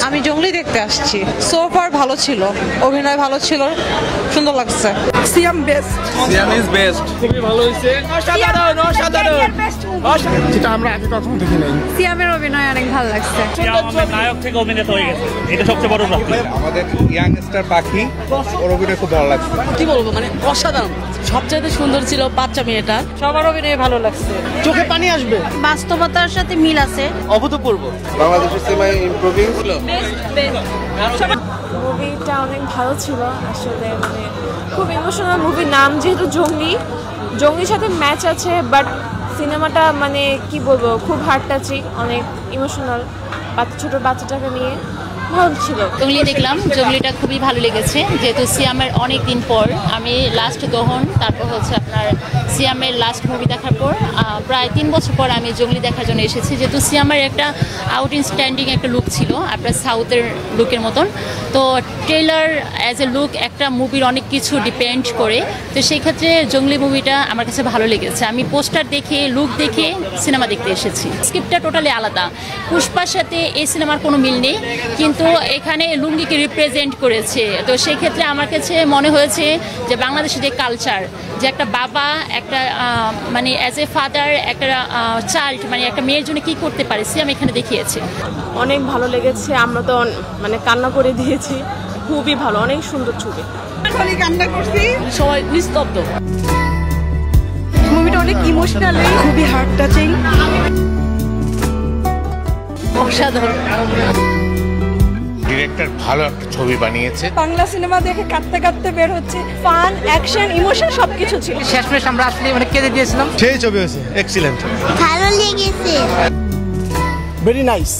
আমি জঙ্গলি দেখতে আসছি। সো ফার ভালো ছিল, অভিনয় ভালো ছিল, সুন্দর লাগছে। সিয়াম বেস্ট, সিয়াম ইজ বেস্ট, খুবই ভালো হয়েছে, অসাধারণ অসাধারণ, যেটা আমরা আগে কখনো দেখি নাই। সিয়ামের অভিনয় অনেক ভালো লাগছে। নায়ক থেকে অভিনেতা হয়ে গেছে, এটা সবচেয়ে বড় প্রাপ্তি। আমাদের ইয়াংস্টার পাখি, ওর অভিনয় খুব ভালো লাগছে। কি বলবো, মানে অসাধারণ, সবচেয়ে সুন্দর ছিল বাচ্চা মেয়েটা, সবার অভিনয় ভালো লাগছে, চোখে পানি আসবে, বাস্তবতার সাথে মিল আছে, অভূতপূর্ব। বাংলাদেশের সিনেমা ইমপ্রুভিং ছিল। মুভিটা অনেক ভালো ছিল আসলে, মানে খুব ইমোশনাল মুভি। নাম যেহেতু জঙ্গলির সাথে ম্যাচ আছে, বাট সিনেমাটা মানে কি বলবো, খুব হার্ট টাচিং, অনেক ইমোশনাল, ছোট বাচ্চাটাকে নিয়ে ভালো ছিল। জঙ্গলি দেখলাম, জঙ্গলিটা খুবই ভালো লেগেছে, যেহেতু সিয়ামের অনেক দিন পর আমি লাস্ট দহন, তারপর হচ্ছে আপনার সিয়ামের লাস্ট মুভি দেখার পর প্রায় 3 বছর পর আমি জঙ্গলি দেখার জন্য এসেছি। যেহেতু সিয়ামের একটা আউটস্ট্যান্ডিং একটা লুক ছিল আপনার সাউথের লুকের মতন, তো ট্রেলার অ্যাজ এ লুক একটা মুভির অনেক কিছু ডিপেন্ড করে, তো সেই ক্ষেত্রে জঙ্গলি মুভিটা আমার কাছে ভালো লেগেছে। আমি পোস্টার দেখে লুক দেখে সিনেমা দেখতে এসেছি। স্ক্রিপ্টটা টোটালি আলাদা, পুষ্পার সাথে এই সিনেমার কোনো মিল নেই, কিন্তু এখানে লুঙ্গিকে রিপ্রেজেন্ট করেছে, তো সেই ক্ষেত্রে আমার কাছে মনে হয়েছে যে বাংলাদেশের যে কালচার, যে একটা বাবা একটা মানে অ্যাজ এ ফাদার একটা চাইল্ড মানে একটা মেয়ের জন্য কি করতে পারে সিয়াম এখানে দেখিয়েছে। অনেক ভালো লেগেছে, আমরা তো মানে কান্না করে দিয়েছি, খুবই ভালো, অনেক সুন্দর ছবি। কান্না করছি, সবাই নিস্তব্ধ। মুভিটা অনেক ইমোশনাল, খুবই হার্ট টাচিং, অসাধারণ। ডিরেক্টর ভালো একটা ছবি বানিয়েছে। বাংলা সিনেমা দেখে কাঁদতে কাঁদতে বের হচ্ছে, ফান, অ্যাকশন, ইমোশন সবকিছু ছিল। শেষমেশ আমরা আসলে মানে কেঁদে দিয়েছিলাম। সেই ছবি হয়েছে, এক্সিলেন্ট, ভালো লেগেছে, ভেরি নাইস।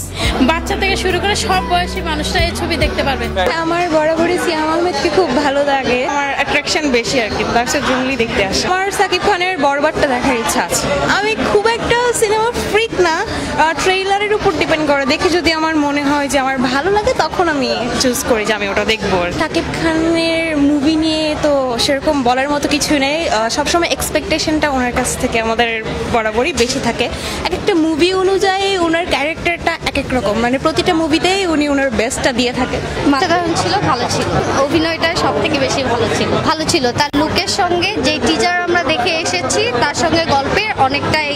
বাচ্চা থেকে শুরু করে সব বয়সী মানুষরা এই ছবি দেখতে পারবে। আমার বরাবরই সিয়াম আহমেদকে খুব ভালো লাগে, আমার অ্যাট্রাকশন বেশি আর কি, তার সাথে জঙ্গলি দেখতে আসে। আমার সাকিব খানের বরবাদটা দেখার ইচ্ছা আছে। আমি খুব একটা সিনেমা ফ্রিক না, ট্রেইলারের উপর ডিপেন্ড করে, দেখে যদি আমার মনে হয় যে আমার ভালো লাগে তখন আমি চুজ করি যে আমি ওটা দেখবো। সাকিব খানের মুভি নিয়ে তো সেরকম বলার মতো কিছু নেই, সবসময় এক্সপেকটেশনটা ওনার কাছ থেকে আমাদের বরাবরই বেশি থাকে। এক একটা মুভি অনুযায়ী ওনার ক্যারেক্টারটা এক এক রকম, মানে প্রতিটা মুভিতেই উনি ওনার বেস্টটা দিয়ে থাকেন। অসাধারণ ছিল, ভালো ছিল, অভিনয়টা সব থেকে বেশি ভালো ছিল। তার লুকের সঙ্গে যে টিজার আমরা দেখে এসেছি তার সঙ্গে গল্পের অনেকটাই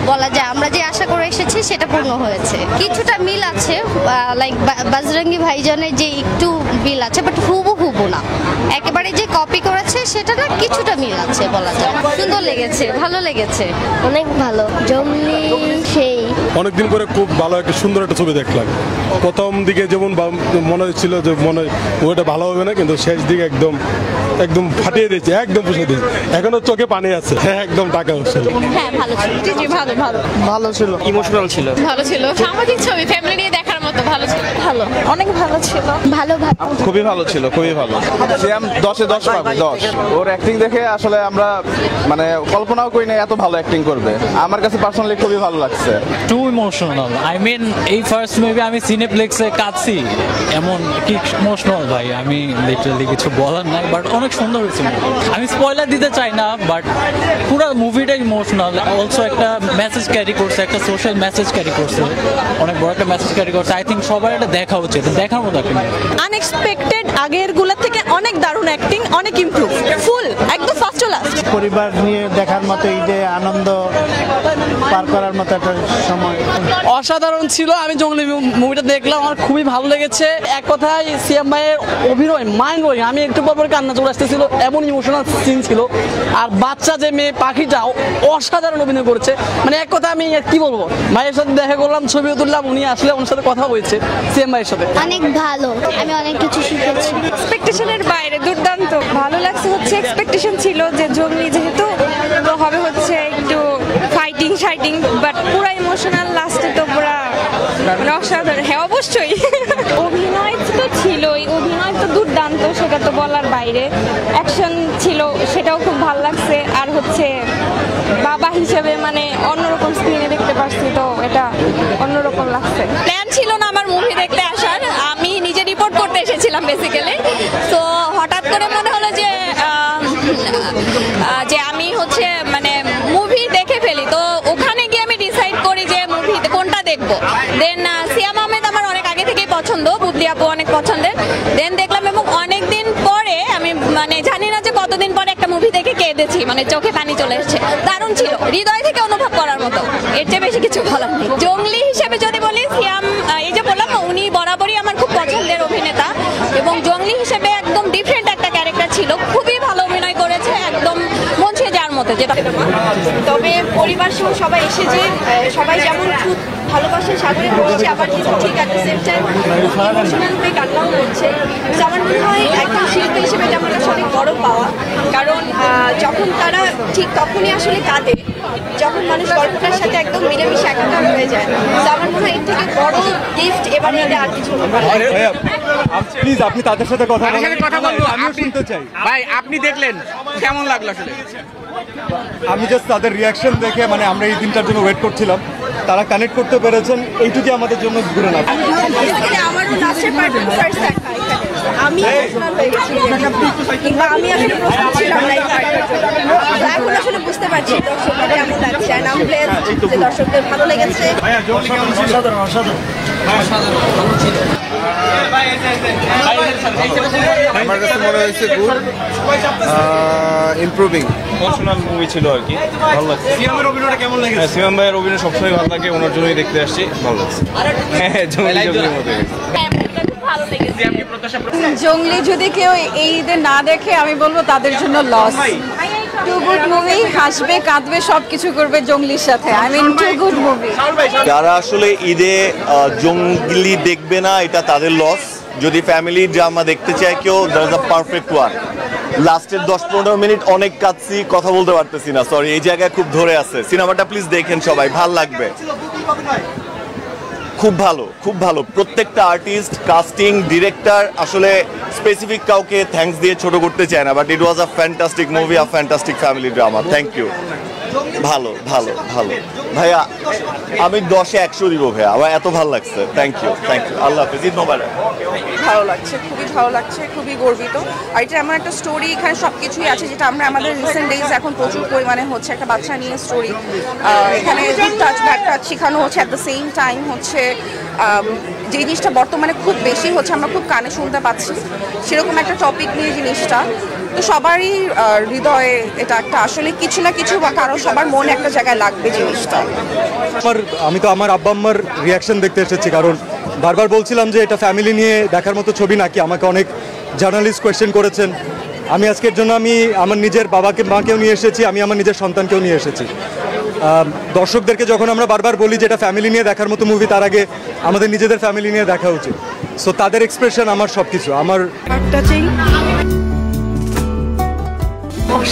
বলা যায় আমরা যে আশা করে এসেছি সেটা পূর্ণ হয়েছে। কিছুটা মিল আছে, লাইক বজরঙ্গি ভাইজানের যে একটু মিল আছে, বাট হুবহু না, একেবারে যে কপি করেছে সেটা না, কিছুটা মিল আছে বলা যায়। সুন্দর লেগেছে, ভালো লেগেছে, অনেক ভালো। জঙ্গলি সেই অনেকদিন পরে খুব ভালো একটা সুন্দর একটা ছবি দেখলাম। প্রথম দিকে যেমন মনে হচ্ছিল যে মনে ওটা ভালো হবে না, কিন্তু শেষ দিকে একদম ফাটিয়ে দিয়েছে, একদম পুষে দিয়েছে, এখনো চোখে পানি আছে, একদম টাকা হচ্ছে। হ্যাঁ ভালো ছিল, জি ভালো ভালো ভালো ছিল, ইমোশনাল ছিল, ভালো ছিল, সামাজিক ছবি, ফ্যামিলি নিয়ে দেখার মতো, ভালো ছিল, ভালো, অনেক ভালো ছিল, ভালো খুবই ভালো ছিল, খুবই ভালো। সিয়াম 10-এ 10 পাবে, 10। ওর অ্যাক্টিং দেখে আসলে আমরা মানে কল্পনাও করি না এত ভালো অ্যাক্টিং করবে। আমার কাছে পার্সোনালি খুবই ভালো লাগছে। টু ইমোশনাল, আই মিন এই ফার্স্ট মুভি আমি সিনেপ্লেক্সে কাঁদছি, এমন কি ইমোশনাল ভাই, আমি লিটারালি কিছু বলার নাই, বাট অনেক সুন্দর হয়েছে। আমি স্পয়লার দিতে চাই না, বাট পুরো মুভিটা ইমোশনাল, অলসো একটা মেসেজ ক্যারি করছে, একটা সোশ্যাল মেসেজ ক্যারি করছে, অনেক বড় একটা মেসেজ ক্যারি করছে। আই থিঙ্ক সবার এটা দেখা উচিত, দেখার মতো একটা। আনএক্সপেক্টেড, আগের গুলার থেকে অনেক দারুণ অ্যাক্টিং, অনেক ইমপ্রুভ, ফুল একদম ফার্স্ট টু লাস্ট। পরিবার নিয়ে দেখার মতো, এই যে আনন্দ পার করার মতো একটা সময়। অসাধারণ ছিল। আমি জঙ্গলি মুভিটা দেখলাম, আমার খুবই ভালো লেগেছে। এক কথায় সিয়াম ভাইয়ের অভিনয় মাইন্ড ব্লোয়িং, আমি একটু পর কান্না চলে আসতেছিল, এমন ইমোশনাল সিন ছিল। আর বাচ্চা যে মেয়ে পাখিটা অসাধারণ অভিনয় করেছে, মানে এক কথা আমি কি বলবো, ভাইয়ের সাথে দেখা করলাম, ছবিও তুললাম, উনি আসলে ওনার সাথে কথা হয়েছে সিয়াম ভাইয়ের সাথে। অনেক ভালো, আমি অনেক কিছু শিখেছি। এক্সপেকটেশনের বাইরে দুর্দান্ত ভালো লাগছে। হচ্ছে এক্সপেকটেশন ছিল যে জঙ্গলি যেহেতু তো হবে হচ্ছে একটু ফাইটিং, বাট পুরো ইমোশনাল, লাস্টে তো পুরো অসাধারণ। হ্যাঁ অবশ্যই অভিনয় তো ছিলই, অভিনয় তো দুর্দান্ত, সেটা তো বলার বাইরে। অ্যাকশন ছিল, সেটাও খুব ভালো লাগছে। আর হচ্ছে বাবা হিসেবে মানে অন্যরকম স্ক্রিনে দেখতে পাচ্ছি, তো এটা অন্যরকম লাগছে। প্ল্যান ছিল না আমার মুভি দেখতে আসার, আমি নিজে রিপোর্ট করতে এসেছিলাম বেসিক্যালি। তো হঠাৎ করে মনে হলো যে আমি হচ্ছে মানে মুভি দেখে ফেলি, তো ওখানে গিয়ে আমি ডিসাইড করি যে মুভি কোনটা দেখবো। দেন সিয়াম আহমেদ আমার অনেক আগে থেকেই পছন্দ, বাবলি আপু অনেক পছন্দের। দেন দেখলাম এবং অনেক দিন পরে আমি মানে জানি না যে কতদিন পরে একটা মুভি দেখে কেঁদেছি, মানে চোখে পানি চলে এসেছে। দারুণ ছিল, হৃদয় থেকে অনুভব করার মতো, এর চেয়ে বেশি কিছু বলার নেই। জঙ্গলি হিসেবে যদি বলি, সিয়াম এই যে বললাম না, উনি বরাবরই আমার খুব পছন্দের অভিনেতা এবং জঙ্গলি হিসেবে একদম ডিফারেন্ট একটা ক্যারেক্টার ছিল, খুবই ভালো অভিনয় করেছে, একদম মন ছুঁয়ে যাওয়ার মতো। যেটা তবে পরিবার সহ সবাই এসেছে, সবাই যেমন খুব ভালোবাসে সাগরে বলছে, আবার কিন্তু ঠিক at the same time emotional হয়ে কান্নাও করছে। আমার মনে হয় একজন শিল্পী হিসেবে এটা আমার কাছে অনেক বড় পাওয়া, কারণ যখন তারা ঠিক তখনই আসলে কাঁদে যখন মানুষ গল্পটার সাথে একদম মিলেমিশে একাকার হয়ে যায়। তো আমার মনে হয় এর থেকে বড় গিফট এবারে এটা আর কিছু হতে পারে না। প্লিজ আপনি তাদের সাথে কথা বলবো, আমিও শুনতে চাই। ভাই আপনি দেখলেন কেমন লাগলো আসলে? আমি জাস্ট তাদের রিয়াকশন দেখে, মানে আমরা এই দিনটার জন্য ওয়েট করছিলাম, তারা কানেক্ট করতে পেরেছেন, এইটুকুই আমাদের জন্য ঘুরে না। আমার লাস্টের পার্ট ফার্স্ট দেখা আমি ইমোশনাল হয়ে গেছি, কিংবা আমি আসলে প্রস্তুত ছিলাম না এই পার্টটার জন্য। এখন আসলে বুঝতে পারছি দর্শকদের কেমন লাগছে, আর আমি প্লেয়ার যে দর্শকদের ভালো লেগেছে। আমার কাছে মনে হয়েছে গুড, ইমপ্রুভিং ইমোশনাল মুভি ছিল আর কি, ভালো লাগছে। সিয়ামের অভিনয়টা কেমন লেগেছে? হ্যাঁ, সিয়াম ভাইয়ের অভিনয় সবসময় ভালো লাগে, ওনার জন্যই দেখতে আসছি, ভালো লাগছে। হ্যাঁ, জঙ্গলির মতো জঙ্গলি যদি কেউ এই ঈদে না দেখে, আমি বলবো তাদের জন্য লস। টু গুড মুভি, হাসবে কাঁদবে সবকিছু করবে জঙ্গলির সাথে। I mean too good movie. যারা আসলে ঈদে জঙ্গলি দেখবে না, এটা তাদের লস। যদি ফ্যামিলি ড্রামা দেখতে চায় কেউ, দ্যাটস দ্য পারফেক্ট ওয়ান। লাস্টের 10-15 মিনিট অনেক কাঁদছি, কথা বলতে পারতেছি না, সরি। এই জায়গায় খুব ধরে আছে। সিনেমাটা প্লিজ দেখেন সবাই, ভাল লাগবে। খুব ভালো, খুব ভালো। প্রত্যেকটা আর্টিস্ট, কাস্টিং, ডিরেক্টর, আসলে স্পেসিফিক কাউকে থ্যাঙ্কস দিয়ে ছোট করতে চায় না, but it was a fantastic movie, a fantastic family drama. Thank you. ভালো ভালো ভালো ভাইয়া, আমি 10-এ 100 দিব ভাইয়া, আমার এত ভালো লাগছে। Thank you, thank you. আল্লাহ হাফেজ, ঈদ মোবারক। ভালো লাগছে, খুবই ভালো লাগছে, খুবই গর্বিত। আর এটা এমন একটা স্টোরি, এখানে সব কিছুই আছে যেটা আমরা আমাদের রিসেন্ট ডেজ এখন প্রচুর পরিমাণে হচ্ছে। একটা বাচ্চা নিয়ে স্টোরি, এখানে গুড টাচ ব্যাড টাচ শেখানো হচ্ছে, অ্যাট দ্য সেম টাইম হচ্ছে যে জিনিসটা বর্তমানে খুব বেশি হচ্ছে, আমরা খুব কানে শুনতে পাচ্ছি, সেরকম একটা টপিক নিয়ে জিনিসটা। তো সবারই হৃদয়ে এটা একটা আসলে কিছু না কিছু বা কারো সবার মনে একটা জায়গায় লাগবে জিনিসটা। আমি তো আমার আব্বা আম্মার রিয়াকশন দেখতে এসেছি, কারণ বারবার বলছিলাম যে এটা ফ্যামিলি নিয়ে দেখার মতো ছবি নাকি। আমাকে অনেক জার্নালিস্ট কোয়েশ্চেন করেছেন। আমি আজকের জন্য আমি আমার নিজের বাবাকে মাকেও নিয়ে এসেছি, আমি আমার নিজের সন্তানকেও নিয়ে এসেছি। দর্শকদেরকে যখন আমরা বারবার বলি যে এটা ফ্যামিলি নিয়ে দেখার মতো মুভি, তার আগে আমাদের নিজেদের ফ্যামিলি নিয়ে দেখা উচিত। সো তাদের এক্সপ্রেশন আমার সব কিছু, আমার